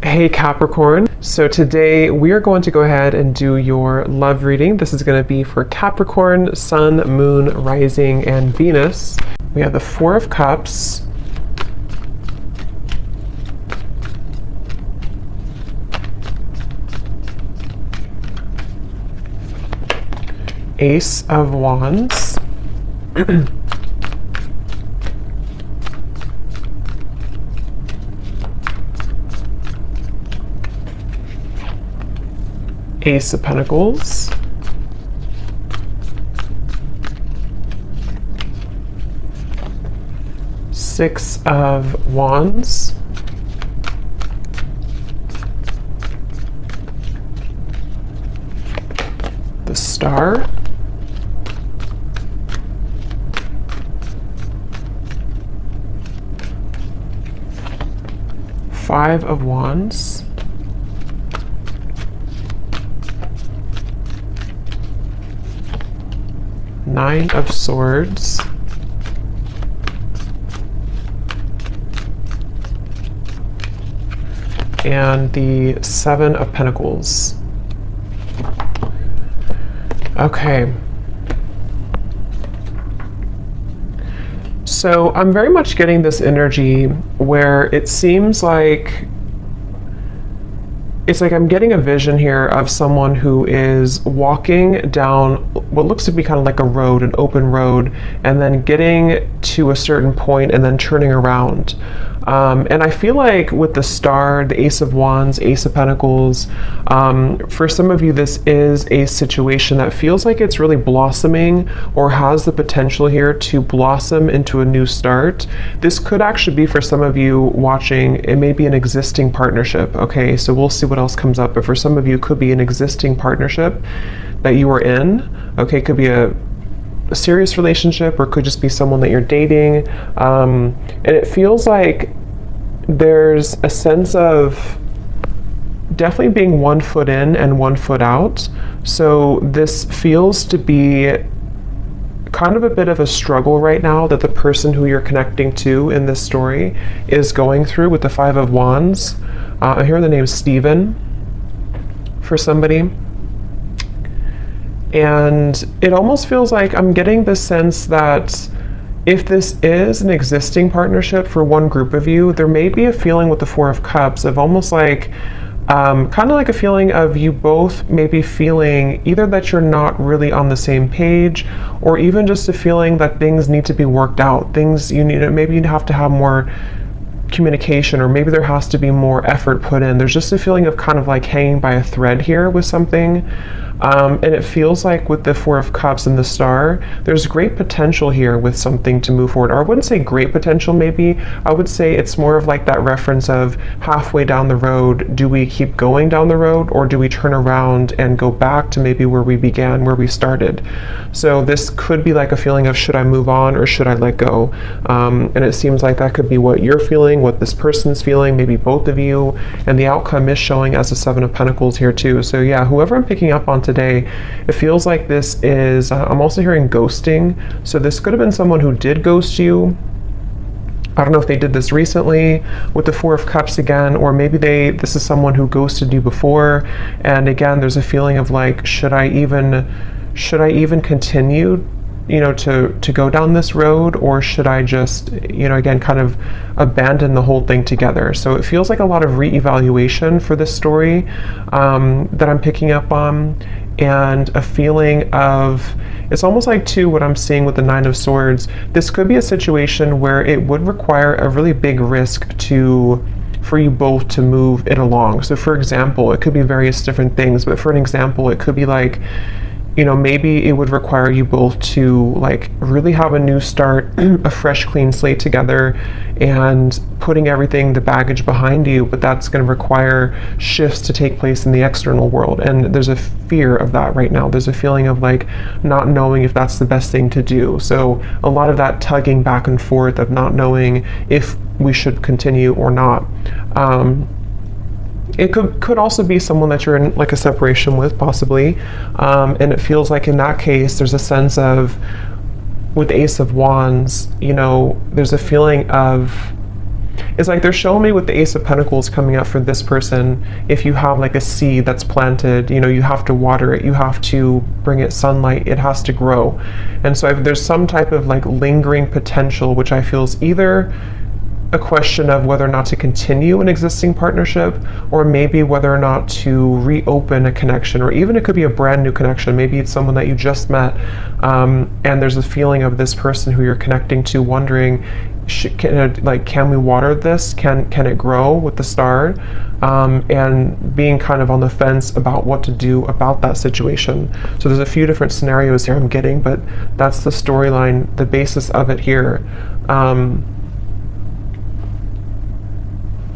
Hey Capricorn. So today we are going to go ahead and do your love reading. This is going to be for Capricorn, Sun, Moon, Rising, and Venus. We have the Four of Cups, Ace of Wands, Ace of Pentacles, Six of Wands, the Star, Five of Wands, Nine of Swords, and the Seven of Pentacles. Okay. So I'm very much getting this energy where it seems like I'm getting a vision here of someone who is walking down what looks to be kind of like a road, an open road, and then getting to a certain point and then turning around. And I feel like with the Star, the Ace of Wands, Ace of Pentacles, for some of you, this is a situation that feels like it's really blossoming or has the potential here to blossom into a new start. This could actually be for some of you watching, it may be an existing partnership, okay? So we'll see what else comes up, but for some of you, it could be an existing partnership that you are in, okay? It could be a serious relationship, or it could just be someone that you're dating, and it feels like there's a sense of definitely being 1 foot in and 1 foot out. So this feels to be kind of a bit of a struggle right now that the person who you're connecting to in this story is going through with the Five of Wands. I hear the name Stephen for somebody. And it almost feels like I'm getting the sense that if this is an existing partnership for one group of you, there may be a feeling with the Four of Cups of almost like, kind of like a feeling of you both maybe feeling either that you're not really on the same page, or even just a feeling that things need to be worked out. Things you need, maybe you have to have more communication, or maybe there has to be more effort put in. There's just a feeling of kind of like hanging by a thread here with something. And it feels like with the Four of Cups and the Star, there's great potential here with something to move forward. Or I wouldn't say great potential, maybe. I would say it's more of like that reference of halfway down the road, do we keep going down the road, or do we turn around and go back to maybe where we began, where we started? So this could be like a feeling of, should I move on or should I let go? And it seems like that could be what you're feeling, what this person's feeling, maybe both of you. And the outcome is showing as the Seven of Pentacles here too. So yeah, whoever I'm picking up on today, it feels like this is, I'm also hearing ghosting. So this could have been someone who did ghost you. I don't know if they did this recently with the Four of Cups again, or maybe this is someone who ghosted you before. And again, there's a feeling of like, should I even continue, to go down this road, or should I just, again, kind of abandon the whole thing together? So it feels like a lot of reevaluation for this story that I'm picking up on, and a feeling of, it's almost like too what I'm seeing with the Nine of Swords. This could be a situation where it would require a really big risk for you both to move it along. So for example, it could be various different things, but for an example, it could be like, maybe it would require you both to like really have a new start, a fresh, clean slate together, and putting everything, the baggage behind you, but that's going to require shifts to take place in the external world. And there's a fear of that right now. There's a feeling of like not knowing if that's the best thing to do. So a lot of that tugging back and forth of not knowing if we should continue or not. It could also be someone that you're in like a separation with, possibly. And it feels like in that case, there's a sense of, with Ace of Wands, there's a feeling of It's like they're showing me with the Ace of Pentacles coming up for this person. If you have like a seed that's planted, you know, you have to water it, you have to bring it sunlight, it has to grow. And so there's some type of like lingering potential, which I feel is either a question of whether or not to continue an existing partnership, or maybe whether or not to reopen a connection, or even it could be a brand new connection. Maybe it's someone that you just met, and there's a feeling of this person who you're connecting to wondering, can we water this? Can it grow with the star? And being kind of on the fence about what to do about that situation. So there's a few different scenarios here I'm getting, but that's the storyline, the basis of it here.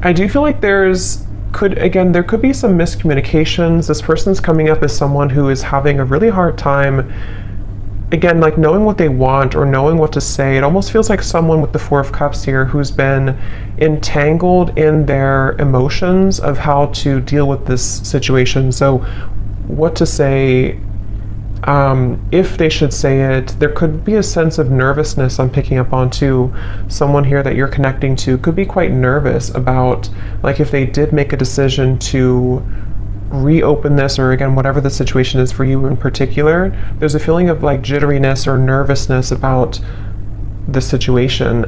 I do feel like there could be some miscommunications. This person's coming up as someone who is having a really hard time, again, like knowing what they want or knowing what to say. It almost feels like someone with the Four of Cups here who's been entangled in their emotions of how to deal with this situation. So what to say, if they should say it. There could be a sense of nervousness I'm picking up on too. Someone here that you're connecting to could be quite nervous about, like, if they did make a decision to reopen this, or again, whatever the situation is for you in particular, there's a feeling of like jitteriness or nervousness about the situation.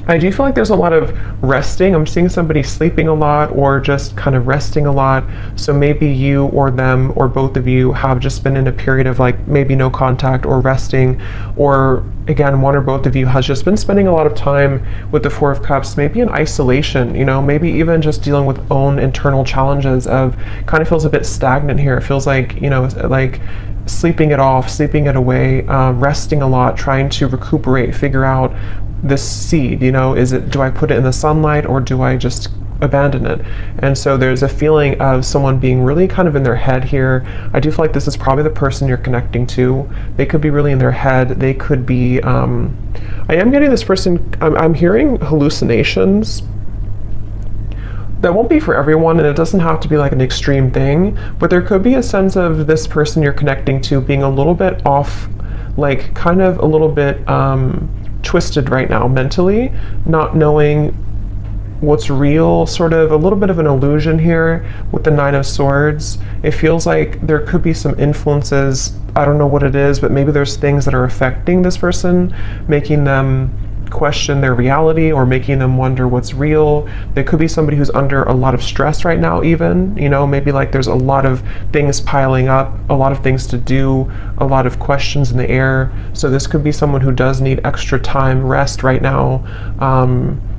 I do feel like there's a lot of resting. I'm seeing somebody sleeping a lot or just kind of resting a lot. So maybe you or them or both of you have just been in a period of like maybe no contact or resting, or again, one or both of you has just been spending a lot of time with the Four of Cups, maybe in isolation, you know, maybe even just dealing with own internal challenges of kind of feels a bit stagnant here. It feels like, you know, like sleeping it off, sleeping it away, resting a lot, trying to recuperate, figure out this seed, you know, do I put it in the sunlight or do I just abandon it? And so there's a feeling of someone being really kind of in their head here. I do feel like this is probably the person you're connecting to. They could be really in their head. They could be, I am getting this person, I'm hearing hallucinations. That won't be for everyone, and it doesn't have to be like an extreme thing, but there could be a sense of this person you're connecting to being a little bit off, like kind of a little bit twisted right now mentally, not knowing what's real, sort of a little bit of an illusion here with the Nine of Swords. It feels like there could be some influences, I don't know what it is, but maybe there's things that are affecting this person, making them question their reality or making them wonder what's real. There could be somebody who's under a lot of stress right now even, you know, maybe like there's a lot of things piling up, a lot of things to do, a lot of questions in the air. So this could be someone who does need extra time, rest right now,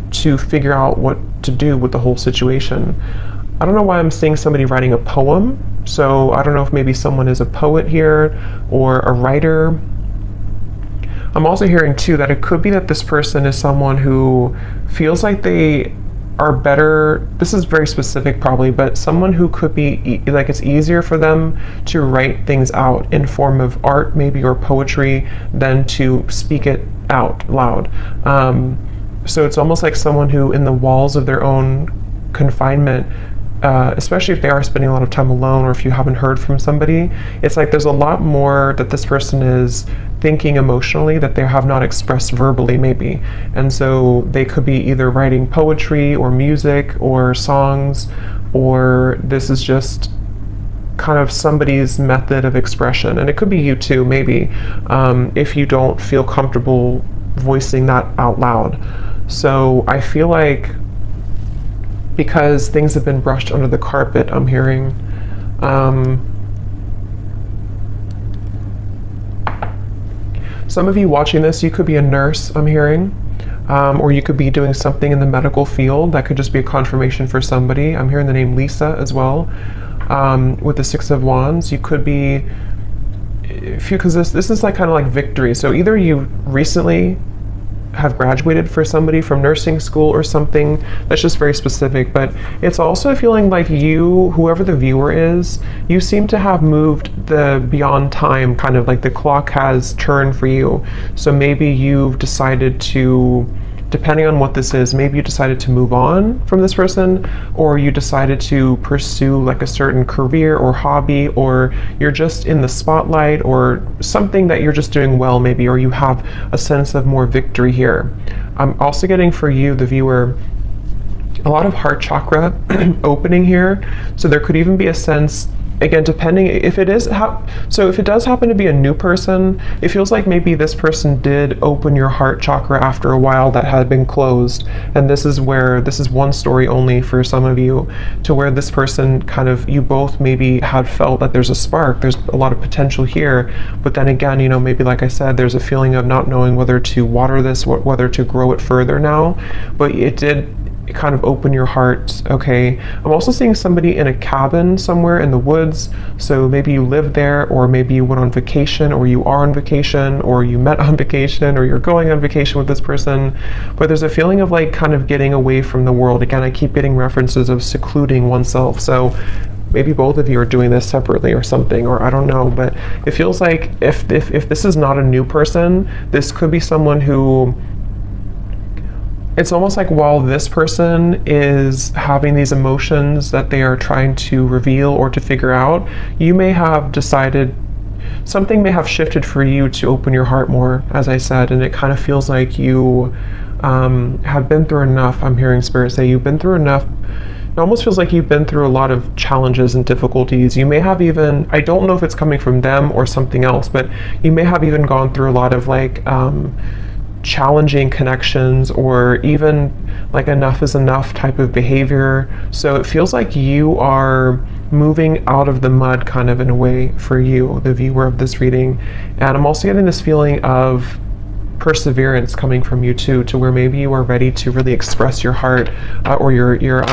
to figure out what to do with the whole situation. I don't know why I'm seeing somebody writing a poem. So I don't know if maybe someone is a poet here or a writer. I'm also hearing too that it could be that this person is someone who feels like they are better, this is very specific probably, but someone who could be like it's easier for them to write things out in form of art maybe or poetry than to speak it out loud. So it's almost like someone who in the walls of their own confinement, especially if they are spending a lot of time alone, or if you haven't heard from somebody, it's like there's a lot more that this person is thinking emotionally that they have not expressed verbally maybe. And so they could be either writing poetry or music or songs, or this is just kind of somebody's method of expression. And it could be you too, maybe, if you don't feel comfortable voicing that out loud. So I feel like because things have been brushed under the carpet, I'm hearing, some of you watching this, you could be a nurse, I'm hearing, or you could be doing something in the medical field. That could just be a confirmation for somebody. I'm hearing the name Lisa as well, with the Six of Wands. You could be, because this is like kind of like victory. So either you recently have graduated for somebody from nursing school or something that's just very specific, but it's also feeling like you, whoever the viewer is, you seem to have moved the beyond time, kind of like the clock has turned for you. So maybe you've decided to, depending on what this is, maybe you decided to move on from this person, or you decided to pursue like a certain career or hobby, or you're just in the spotlight, or something that you're just doing well maybe, or you have a sense of more victory here. I'm also getting for you, the viewer, a lot of heart chakra opening here. So there could even be a sense, again, depending if it is so if it does happen to be a new person, it feels like maybe this person did open your heart chakra after a while that had been closed, and this is one story only for some of you, to where this person kind of, you both maybe had felt that there's a spark, there's a lot of potential here, but then again, you know, maybe like I said, there's a feeling of not knowing whether to water this, whether to grow it further now, but it did kind of open your heart. Okay, I'm also seeing somebody in a cabin somewhere in the woods, so maybe you live there, or maybe you went on vacation, or you are on vacation, or you met on vacation, or you're going on vacation with this person, but there's a feeling of like kind of getting away from the world. Again, I keep getting references of secluding oneself, so maybe both of you are doing this separately or something, or I don't know, but it feels like if this is not a new person, this could be someone who, it's almost like while this person is having these emotions that they are trying to reveal or to figure out, you may have decided, something may have shifted for you to open your heart more, as I said, and it kind of feels like you have been through enough. I'm hearing Spirit say you've been through enough. It almost feels like you've been through a lot of challenges and difficulties. You may have even, I don't know if it's coming from them or something else, but you may have even gone through a lot of like challenging connections, or even like enough is enough type of behavior. So it feels like you are moving out of the mud kind of in a way for you, the viewer of this reading. And I'm also getting this feeling of perseverance coming from you too, to where maybe you are ready to really express your heart, or your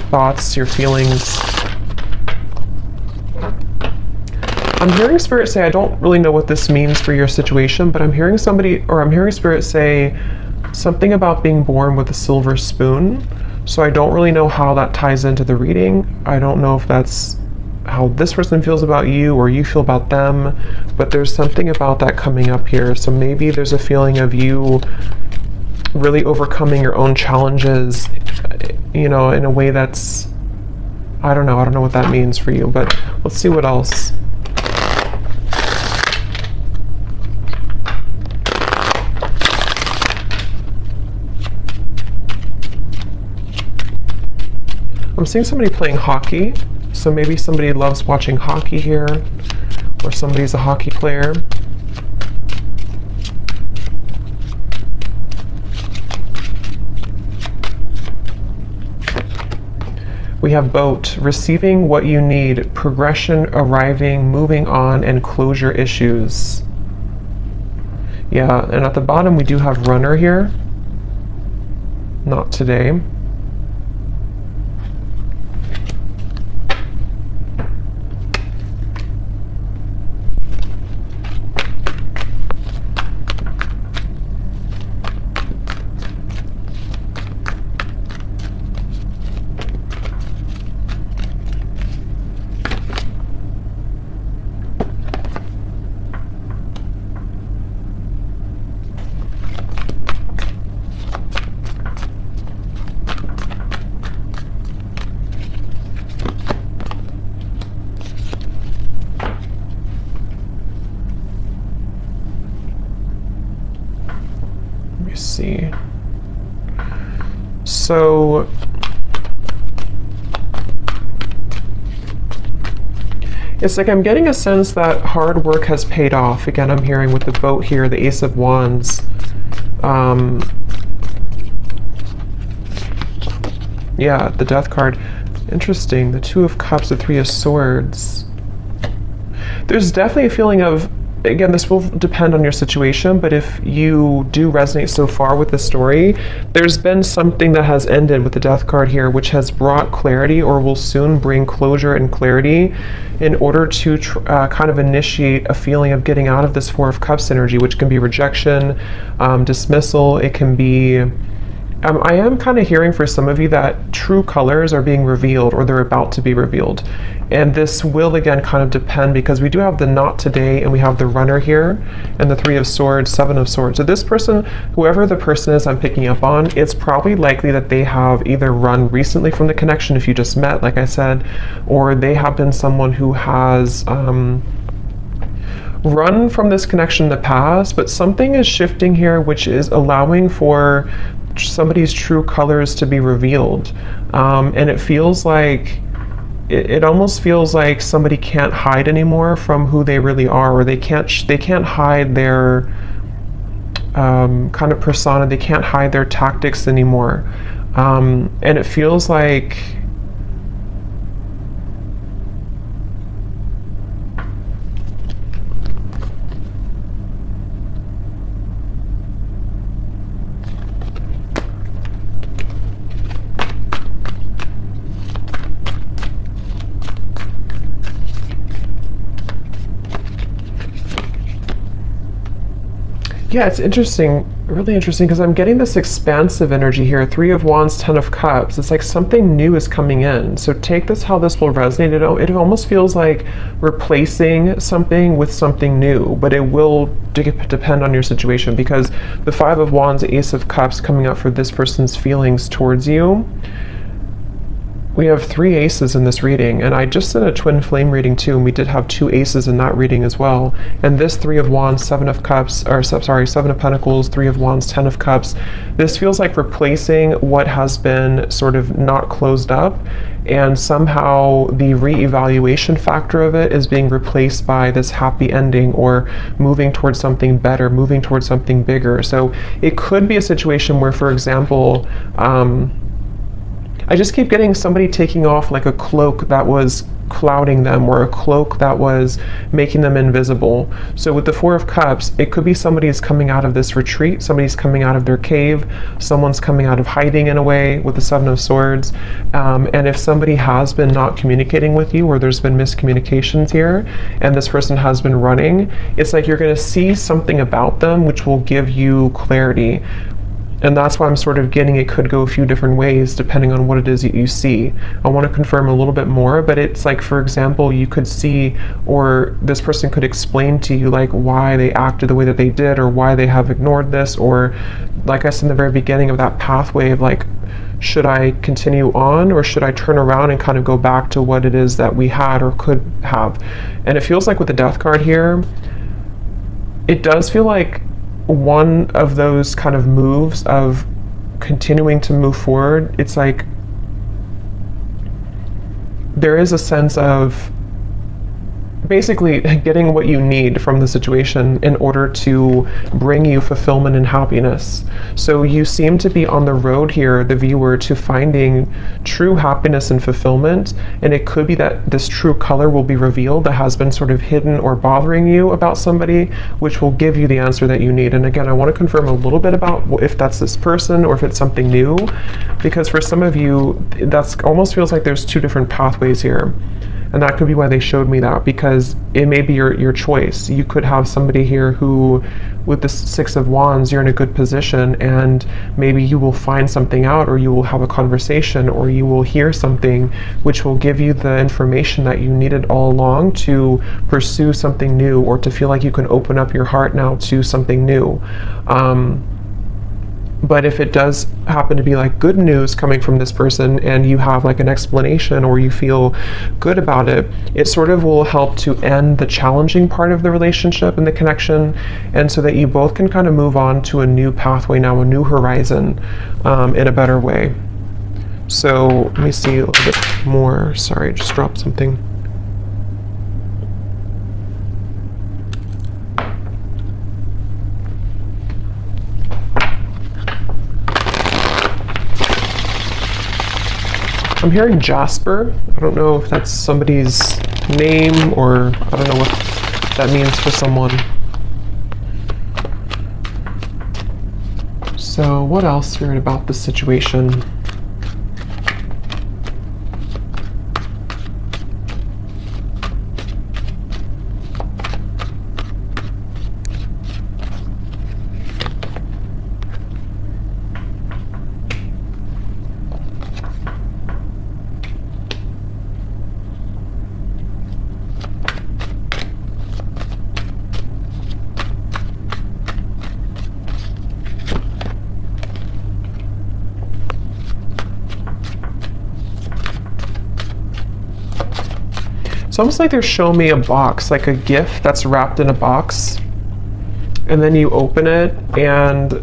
thoughts, your feelings. I'm hearing Spirit say, I don't really know what this means for your situation, but I'm hearing Spirit say something about being born with a silver spoon. So I don't really know how that ties into the reading. I don't know if that's how this person feels about you or you feel about them, but there's something about that coming up here. So maybe there's a feeling of you really overcoming your own challenges, you know, in a way that's, I don't know what that means for you, but let's see what else. I'm seeing somebody playing hockey, so maybe somebody loves watching hockey here, or somebody's a hockey player. We have boat, receiving what you need, progression, arriving, moving on, and closure issues. Yeah, and at the bottom we do have runner here. Not today. See. So it's like I'm getting a sense that hard work has paid off. Again, I'm hearing with the boat here, the Ace of Wands. Yeah, the Death card. Interesting. The Two of Cups, the Three of Swords. There's definitely a feeling of, again, this will depend on your situation, but if you do resonate so far with the story, there's been something that has ended with the Death card here, which has brought clarity, or will soon bring closure and clarity, in order to kind of initiate a feeling of getting out of this Four of Cups energy, which can be rejection, dismissal. It can be, I am kind of hearing for some of you that true colors are being revealed, or they're about to be revealed. And this will, again, kind of depend, because we do have the not today, and we have the runner here, and the Three of Swords, Seven of Swords. So this person, whoever the person is I'm picking up on, it's probably likely that they have either run recently from the connection, if you just met, like I said, or they have been someone who has run from this connection in the past, but something is shifting here, which is allowing for somebody's true colors to be revealed. And it feels like, it almost feels like somebody can't hide anymore from who they really are, or they can't hide their kind of persona. They can't hide their tactics anymore. And it feels like yeah, it's interesting, really interesting, because I'm getting this expansive energy here. 3 of Wands, 10 of Cups. It's like something new is coming in. So take this how this will resonate. It almost feels like replacing something with something new, but it will depend on your situation, because the 5 of Wands, Ace of Cups coming up for this person's feelings towards you. We have 3 aces in this reading, and I just did a twin flame reading too, and we did have 2 aces in that reading as well. And this 3 of Wands, 7 of Cups, or sorry, 7 of Pentacles, 3 of Wands, 10 of Cups. This feels like replacing what has been sort of not closed up, and somehow the re-evaluation factor of it is being replaced by this happy ending, or moving towards something better, moving towards something bigger. So it could be a situation where, for example, I just keep getting somebody taking off like a cloak that was clouding them, or a cloak that was making them invisible. So with the 4 of Cups, it could be somebody's coming out of this retreat, somebody's coming out of their cave, someone's coming out of hiding in a way with the 7 of Swords. And if somebody has been not communicating with you, or there's been miscommunications here, and this person has been running, it's like you're going to see something about them which will give you clarity. And that's why I'm sort of getting it could go a few different ways depending on what it is that you see. I want to confirm a little bit more, but it's like, for example, you could see, or this person could explain to you like why they acted the way that they did, or why they have ignored this, or like I said in the very beginning of that pathway of like, should I continue on, or should I turn around and kind of go back to what it is that we had or could have? And it feels like with the Death card here, it does feel like one of those kind of moves of continuing to move forward. It's like there is a sense of basically getting what you need from the situation in order to bring you fulfillment and happiness. So you seem to be on the road here, the viewer, to finding true happiness and fulfillment. And it could be that this true color will be revealed that has been sort of hidden or bothering you about somebody, which will give you the answer that you need. And again, I want to confirm a little bit about if that's this person or if it's something new, because for some of you, that's almost feels like there's 2 different pathways here. And that could be why they showed me that, because it may be your choice. You could have somebody here who, with the 6 of Wands, you're in a good position, and maybe you will find something out, or you will have a conversation, or you will hear something which will give you the information that you needed all along to pursue something new, or to feel like you can open up your heart now to something new. But if it does happen to be like good news coming from this person, and you have like an explanation, or you feel good about it, it sort of will help to end the challenging part of the relationship and the connection, and so that you both can kind of move on to a new pathway now, a new horizon, in a better way. So let me see a little bit more. Sorry, I just dropped something. I'm hearing Jasper. I don't know if that's somebody's name, or I don't know what that means for someone. So what else, Spirit, about this situation? It's almost like they're showing me a box, like a gift that's wrapped in a box, and then you open it and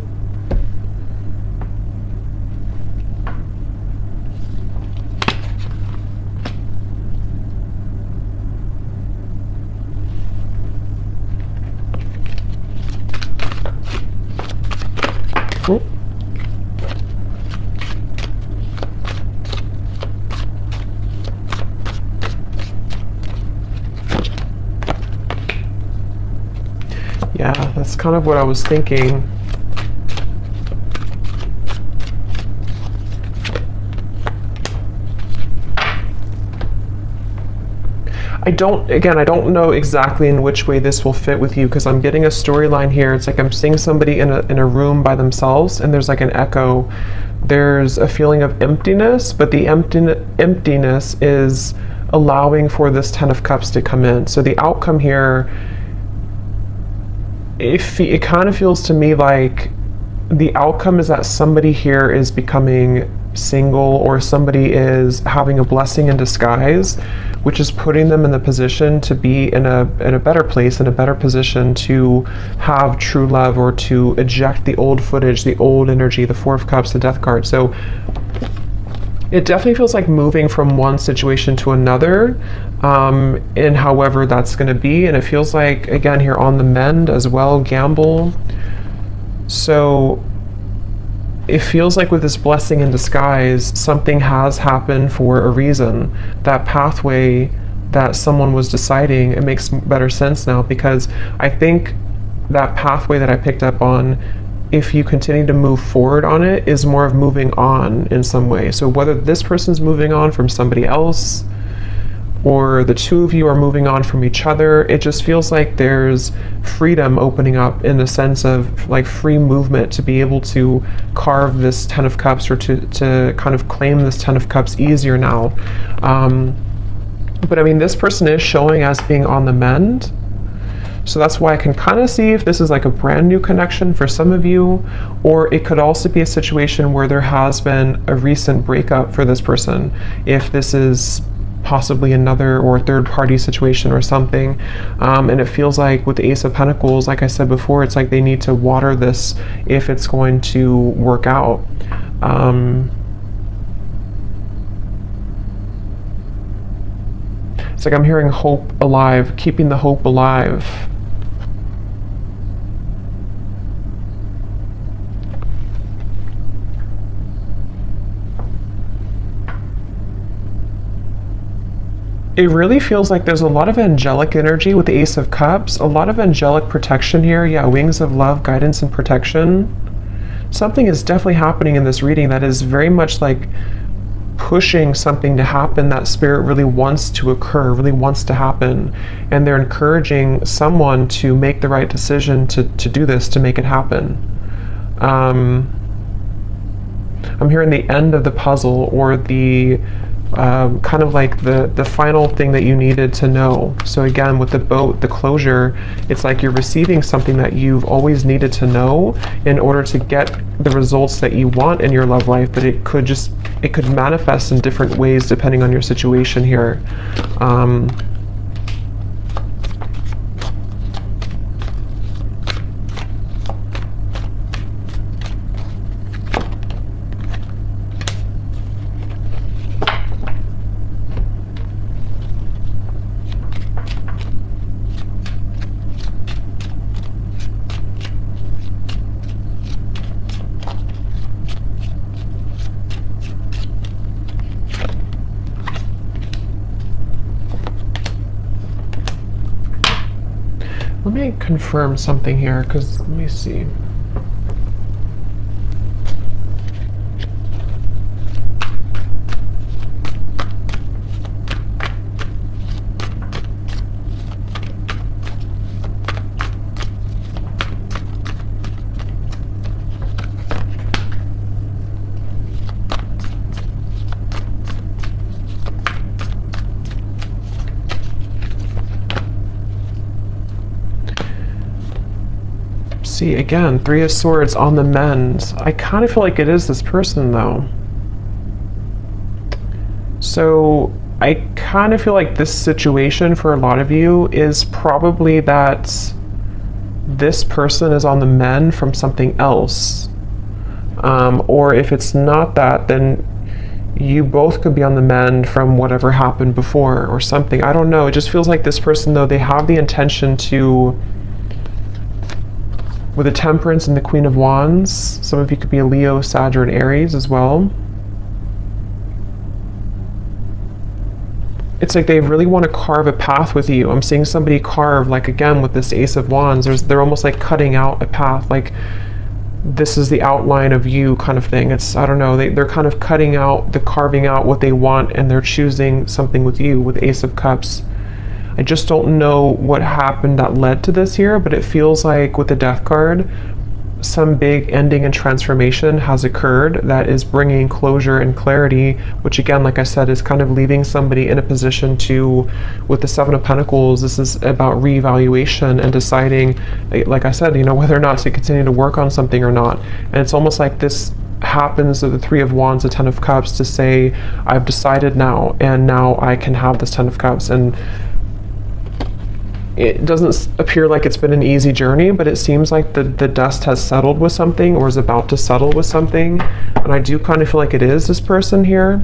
yeah, that's kind of what I was thinking. I don't know exactly in which way this will fit with you, because I'm getting a storyline here. It's like I'm seeing somebody in a room by themselves, and there's like an echo. There's a feeling of emptiness, but the emptiness is allowing for this Ten of Cups to come in. So the outcome here, it kind of feels to me like the outcome is that somebody here is becoming single, or somebody is having a blessing in disguise, which is putting them in the position to be in a better place, in a better position to have true love, or to eject the old footage, the old energy, the Four of Cups, the Death card. So it definitely feels like moving from one situation to another, in however that's going to be. And it feels like, again, here on the mend as well, gamble. So it feels like with this blessing in disguise, something has happened for a reason. That pathway that someone was deciding, it makes better sense now, because I think that pathway that I picked up on, if you continue to move forward on it, is more of moving on in some way. So whether this person's moving on from somebody else, or the two of you are moving on from each other, it just feels like there's freedom opening up, in the sense of like free movement to be able to carve this Ten of Cups, or to kind of claim this Ten of Cups easier now. But I mean, this person is showing as being on the mend. So that's why I can kind of see if this is like a brand new connection for some of you, or it could also be a situation where there has been a recent breakup for this person. If this is possibly another or third party situation or something, and it feels like with the Ace of Pentacles, like I said before, it's like they need to water this if it's going to work out. It's like I'm hearing hope alive, keeping the hope alive. It really feels like there's a lot of angelic energy with the Ace of Cups, a lot of angelic protection here. Yeah, wings of love, guidance and protection. Something is definitely happening in this reading that is very much like pushing something to happen that Spirit really wants to occur, really wants to happen. And they're encouraging someone to make the right decision to do this, to make it happen. I'm hearing the end of the puzzle, or the kind of like the final thing that you needed to know. So again, with the boat, the closure, it's like you're receiving something that you've always needed to know in order to get the results that you want in your love life, but it could manifest in different ways depending on your situation here. Let me confirm something here, because let me see. See, again, Three of Swords on the mend. I kind of feel like it is this person, though. So I kind of feel like this situation for a lot of you is probably that this person is on the mend from something else. Or if it's not that, then you both could be on the mend from whatever happened before or something. I don't know. It just feels like this person, though, they have the intention to, with the Temperance and the Queen of Wands, some of you could be a Leo, Sag, or an Aries as well. It's like they really want to carve a path with you. I'm seeing somebody carve, like again with this Ace of Wands, they're almost like cutting out a path, like this is the outline of you kind of thing. It's, I don't know, they're kind of carving out what they want, and they're choosing something with you with Ace of Cups. I just don't know what happened that led to this here, but it feels like with the Death card, some big ending and transformation has occurred that is bringing closure and clarity, which again, like I said, is kind of leaving somebody in a position to, with the Seven of Pentacles, this is about reevaluation and deciding, like I said, you know, whether or not to continue to work on something or not. And it's almost like this happens to the Three of Wands, the Ten of Cups, to say, I've decided now, and now I can have this Ten of Cups. And it doesn't appear like it's been an easy journey, but it seems like the dust has settled with something, or is about to settle with something. And I do kind of feel like it is this person here.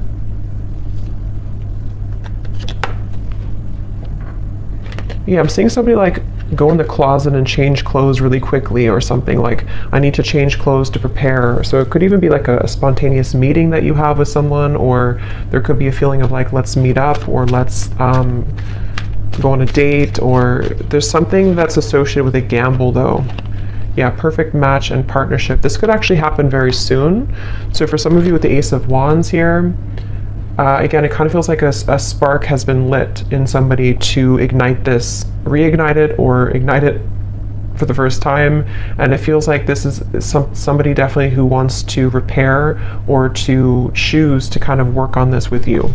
Yeah, I'm seeing somebody like go in the closet and change clothes really quickly or something, like I need to change clothes to prepare. So it could even be like a spontaneous meeting that you have with someone, or there could be a feeling of like, let's meet up, or let's go on a date, or there's something that's associated with a gamble though. Yeah, perfect match and partnership. This could actually happen very soon. So for some of you with the Ace of Wands here, again, it kind of feels like a spark has been lit in somebody to ignite this, reignite it, or ignite it for the first time. And it feels like this is somebody definitely who wants to repair or to choose to kind of work on this with you.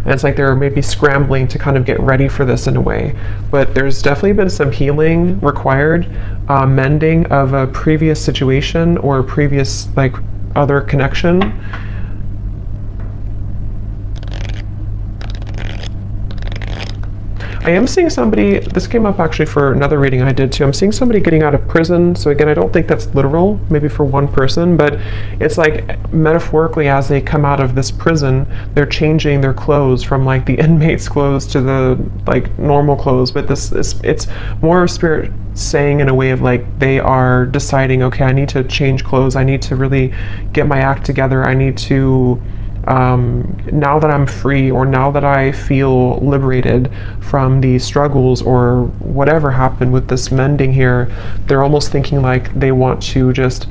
And it's like they're maybe scrambling to kind of get ready for this in a way. But there's definitely been some healing required, mending of a previous situation or a previous like other connection. I am seeing somebody, this came up actually for another reading I did too, I'm seeing somebody getting out of prison. So again, I don't think that's literal, maybe for one person, but it's like metaphorically, as they come out of this prison, they're changing their clothes from like the inmate's clothes to the like normal clothes. But it's more of spirit saying in a way of like they are deciding, okay, I need to change clothes, I need to really get my act together, I need to now that I'm free, or now that I feel liberated from the struggles or whatever happened with this mending here, they're almost thinking like they want to just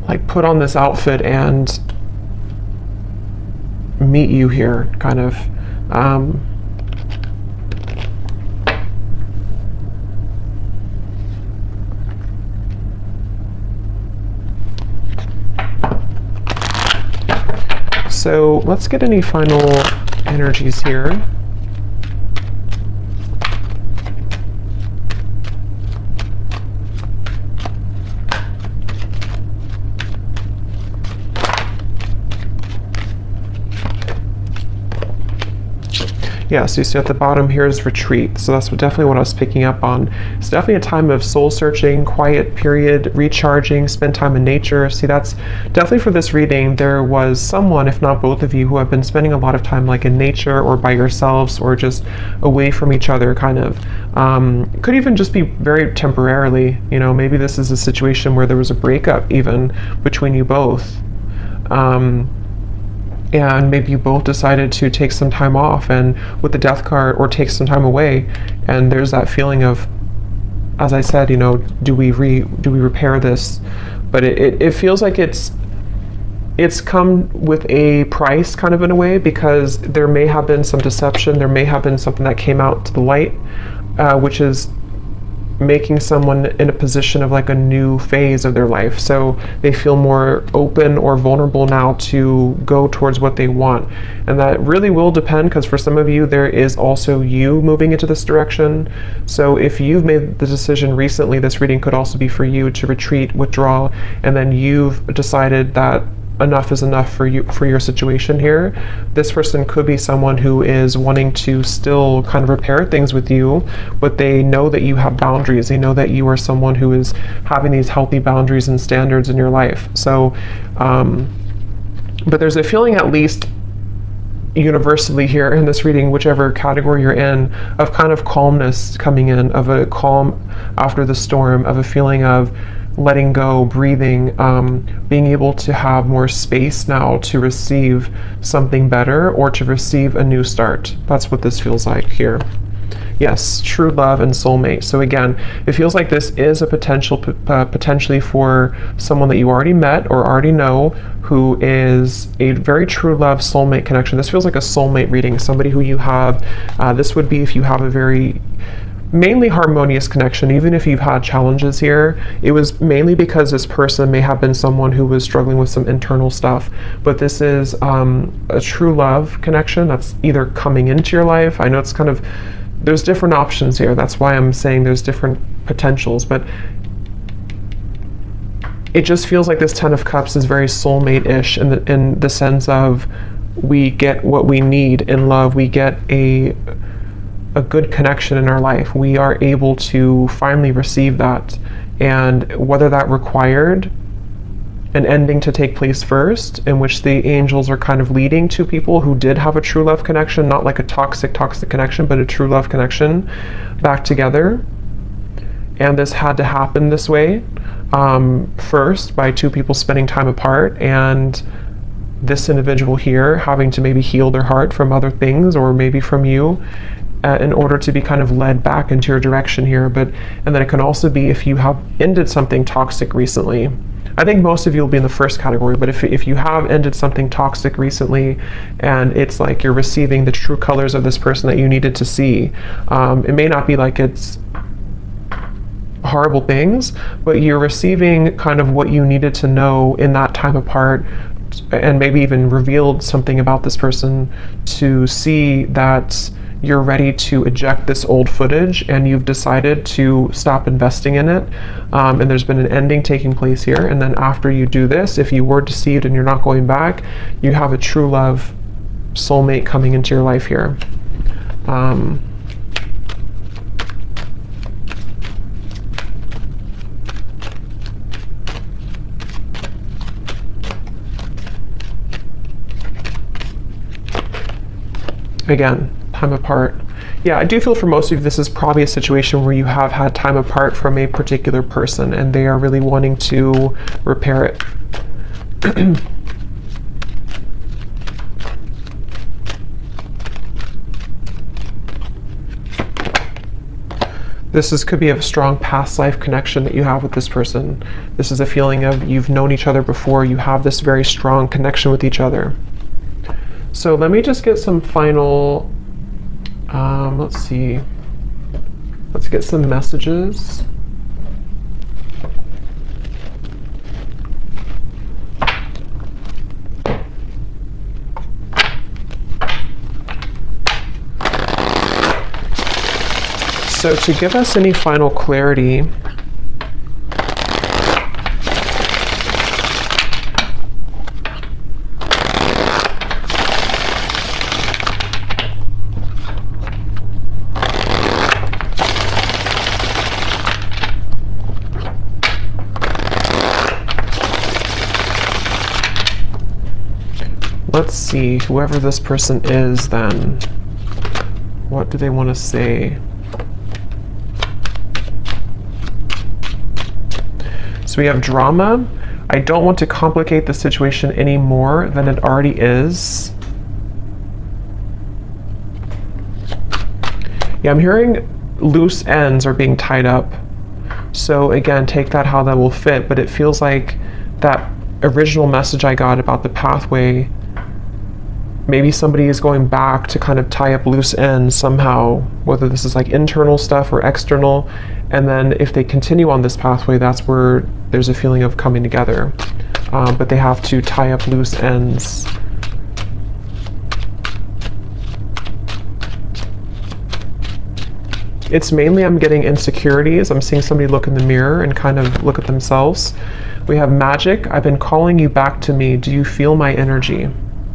like put on this outfit and meet you here, kind of. So let's get any final energies here. Yeah, so you see at the bottom here is retreat. So that's definitely what I was picking up on. It's definitely a time of soul searching, quiet period, recharging, spend time in nature. See, that's definitely for this reading. There was someone, if not both of you, who have been spending a lot of time like in nature or by yourselves or just away from each other, kind of. Could even just be very temporarily, you know, maybe this is a situation where there was a breakup even between you both. And maybe you both decided to take some time off, and with the Death card, or take some time away, and there's that feeling of, as I said, you know, do we repair this? But it feels like it's come with a price, kind of in a way, because there may have been some deception, there may have been something that came out to the light, which is making someone in a position of like a new phase of their life. So they feel more open or vulnerable now to go towards what they want. And that really will depend, because for some of you, there is also you moving into this direction. So if you've made the decision recently, this reading could also be for you to retreat, withdraw, and then you've decided that enough is enough for you, for your situation here. This person could be someone who is wanting to still kind of repair things with you, but they know that you have boundaries. They know that you are someone who is having these healthy boundaries and standards in your life. So, but there's a feeling, at least universally here in this reading, whichever category you're in, of kind of calmness coming in, of a calm after the storm, of a feeling of letting go, breathing, being able to have more space now to receive something better or to receive a new start. That's what this feels like here. Yes, true love and soulmate. So again, it feels like this is a potentially for someone that you already met or already know, who is a very true love soulmate connection. This feels like a soulmate reading, somebody who you have, this would be if you have a very mainly harmonious connection. Even if you've had challenges here, it was mainly because this person may have been someone who was struggling with some internal stuff. But this is a true love connection that's either coming into your life. I know it's kind of, there's different options here. That's why I'm saying there's different potentials, but it just feels like this Ten of Cups is very soulmate-ish in the sense of we get what we need in love. We get a good connection in our life. We are able to finally receive that. And whether that required an ending to take place first, in which the angels are kind of leading to people who did have a true love connection, not like a toxic connection, but a true love connection back together. And this had to happen this way, first by two people spending time apart, and this individual here having to maybe heal their heart from other things, or maybe from you, in order to be kind of led back into your direction here. And then it can also be if you have ended something toxic recently. I think most of you will be in the first category, but if you have ended something toxic recently, and it's like you're receiving the true colors of this person that you needed to see, it may not be like it's horrible things, but you're receiving kind of what you needed to know in that time apart, and maybe even revealed something about this person to see that you're ready to eject this old footage, and you've decided to stop investing in it. And there's been an ending taking place here. And then after you do this, if you were deceived and you're not going back, you have a true love soulmate coming into your life here. Again, time apart. Yeah, I do feel for most of you this is probably a situation where you have had time apart from a particular person and they are really wanting to repair it. Could be a strong past life connection that you have with this person. This is a feeling of you've known each other before, you have this very strong connection with each other. So let me just get some final, let's see, let's get some messages. So to give us any final clarity, let's see, whoever this person is then, what do they want to say? So we have drama. I don't want to complicate the situation any more than it already is. Yeah, I'm hearing loose ends are being tied up. So again, take that how that will fit, but it feels like that original message I got about the pathway, maybe somebody is going back to kind of tie up loose ends somehow, whether this is like internal stuff or external. And then if they continue on this pathway, that's where there's a feeling of coming together. But they have to tie up loose ends. It's mainly I'm getting insecurities. I'm seeing somebody look in the mirror and kind of look at themselves. We have magic. I've been calling you back to me. Do you feel my energy?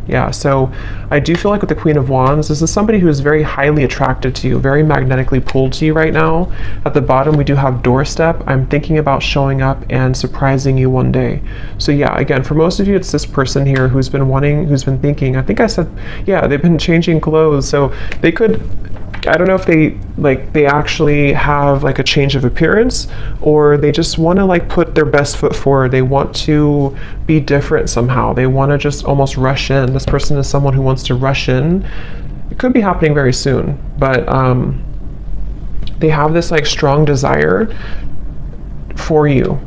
Yeah, so I do feel like with the Queen of Wands, this is somebody who is very highly attracted to you, very magnetically pulled to you right now. At the bottom, we do have doorstep. I'm thinking about showing up and surprising you one day. So yeah, again, for most of you, it's this person here who's been thinking, I think I said, yeah, they've been changing clothes. So they could, I don't know if they actually have like a change of appearance, or they just want to like put their best foot forward. They want to be different somehow. They want to just almost rush in. This person is someone who wants to rush in. It could be happening very soon, but they have this like strong desire for you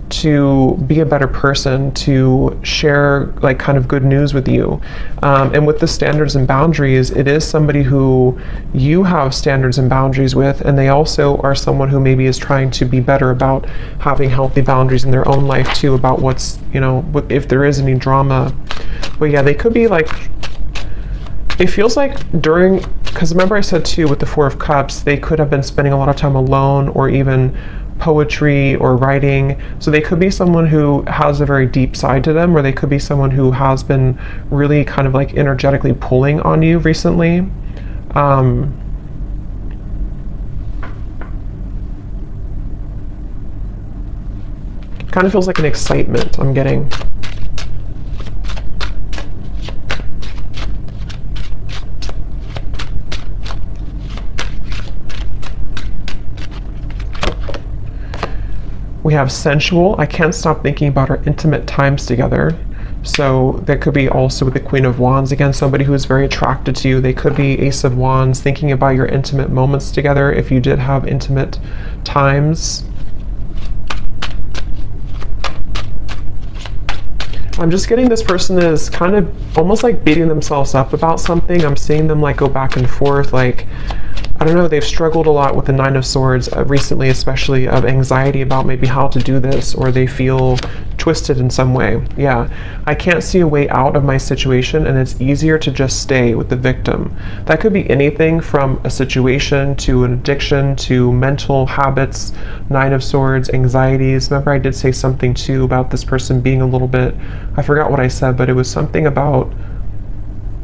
to be a better person, to share like kind of good news with you. And with the standards and boundaries, it is somebody who you have standards and boundaries with, and they also are someone who maybe is trying to be better about having healthy boundaries in their own life too, about what's, you know, if there is any drama. But yeah, they could be like, it feels like during, because remember I said too with the Four of Cups, they could have been spending a lot of time alone, or even poetry or writing. So they could be someone who has a very deep side to them, or they could be someone who has been really kind of like energetically pulling on you recently. Kind of feels like an excitement I'm getting. We have sensual. I can't stop thinking about our intimate times together. So that could be also with the Queen of Wands. Again, somebody who is very attracted to you. They could be Ace of Wands, thinking about your intimate moments together if you did have intimate times. I'm just getting this person is kind of almost like beating themselves up about something. I'm seeing them like go back and forth, like, I don't know, they've struggled a lot with the Nine of Swords recently, especially of anxiety about maybe how to do this, or they feel twisted in some way. Yeah, I can't see a way out of my situation, and it's easier to just stay with the victim. That could be anything from a situation to an addiction to mental habits, Nine of Swords, anxieties. Remember I did say something too about this person being a little bit, I forgot what I said, but it was something about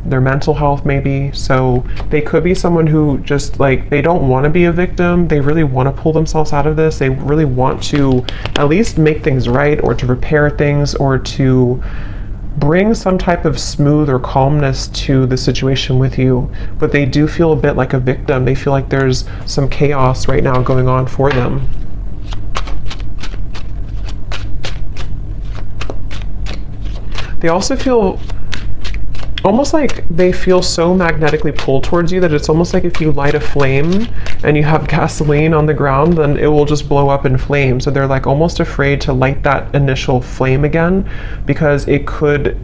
their mental health maybe. So they could be someone who just like, they don't want to be a victim. They really want to pull themselves out of this. They really want to at least make things right, or to repair things, or to bring some type of smooth or calmness to the situation with you. But they do feel a bit like a victim. They feel like there's some chaos right now going on for them. They also feel almost like they feel so magnetically pulled towards you that it's almost like if you light a flame and you have gasoline on the ground, then it will just blow up in flames. So they're like almost afraid to light that initial flame again, because it could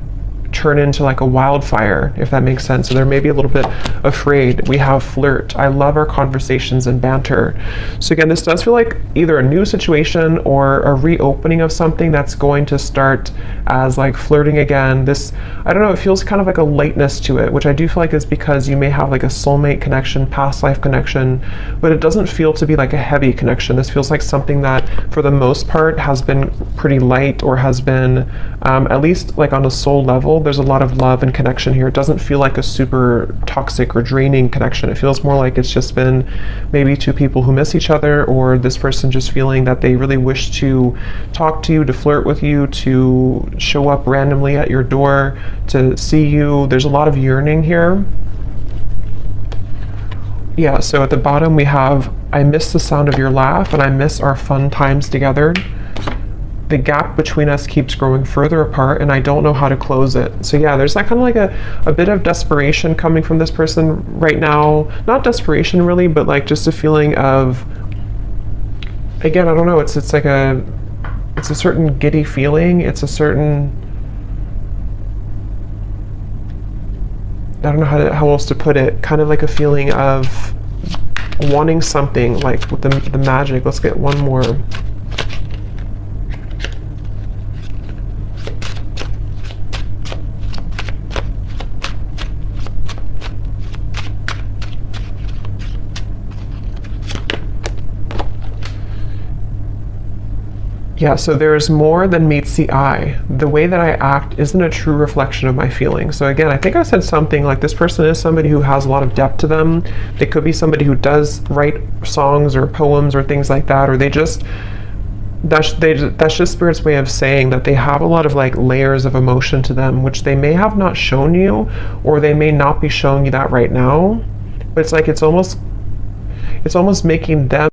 turn into like a wildfire, if that makes sense. So they're maybe a little bit afraid. We have flirt. I love our conversations and banter. So again, this does feel like either a new situation or a reopening of something that's going to start as like flirting again. This, I don't know, it feels kind of like a lightness to it, which I do feel like is because you may have like a soulmate connection, past life connection, but it doesn't feel to be like a heavy connection. This feels like something that for the most part has been pretty light, or has been at least like on a soul level, there's a lot of love and connection here. It doesn't feel like a super toxic or draining connection. It feels more like it's just been maybe two people who miss each other, or this person just feeling that they really wish to talk to you, to flirt with you, to show up randomly at your door, to see you. There's a lot of yearning here. Yeah, so at the bottom we have, I miss the sound of your laugh, and I miss our fun times together. The gap between us keeps growing further apart, and I don't know how to close it. So yeah, there's that kind of like a bit of desperation coming from this person right now. Not desperation really, but like just a feeling of, again, I don't know, it's like it's a certain giddy feeling. It's a certain, I don't know how else to put it, kind of like a feeling of wanting something, like with the magic. Let's get one more. Yeah, so there's more than meets the eye. The way that I act isn't a true reflection of my feelings. So again, I think I said something like this person is somebody who has a lot of depth to them. They could be somebody who does write songs or poems or things like that, or that's just Spirit's way of saying that they have a lot of like layers of emotion to them, which they may have not shown you, or they may not be showing you that right now. But it's like it's almost making them